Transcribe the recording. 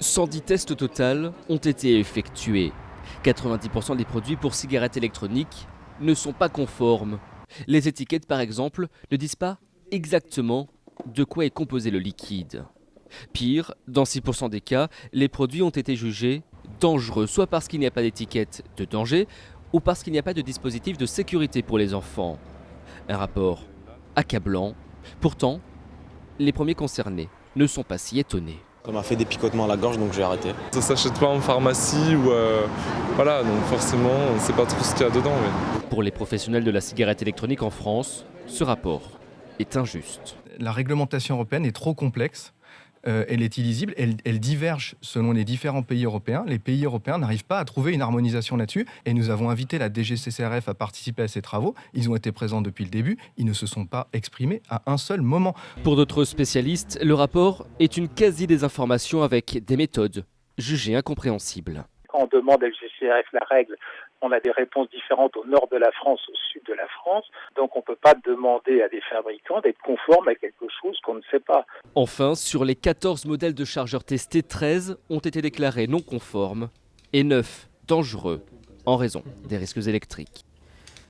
110 tests au total ont été effectués. 90% des produits pour cigarettes électroniques ne sont pas conformes. Les étiquettes, par exemple, ne disent pas exactement de quoi est composé le liquide. Pire, dans 6% des cas, les produits ont été jugés dangereux, soit parce qu'il n'y a pas d'étiquette de danger, ou parce qu'il n'y a pas de dispositif de sécurité pour les enfants. Un rapport accablant. Pourtant, les premiers concernés ne sont pas si étonnés. Ça m'a fait des picotements à la gorge, donc j'ai arrêté. Ça s'achète pas en pharmacie ou voilà, donc forcément on ne sait pas trop ce qu'il y a dedans. Mais... Pour les professionnels de la cigarette électronique en France, ce rapport est injuste. La réglementation européenne est trop complexe. Elle est illisible, elle diverge selon les différents pays européens. Les pays européens n'arrivent pas à trouver une harmonisation là-dessus et nous avons invité la DGCCRF à participer à ces travaux. Ils ont été présents depuis le début, ils ne se sont pas exprimés à un seul moment. Pour d'autres spécialistes, le rapport est une quasi-désinformation avec des méthodes jugées incompréhensibles. Quand on demande à LGCRF la règle, on a des réponses différentes au nord de la France, au sud de la France. Donc on ne peut pas demander à des fabricants d'être conformes à quelque chose qu'on ne sait pas. Enfin, sur les 14 modèles de chargeurs testés, 13 ont été déclarés non conformes et 9 dangereux en raison des risques électriques.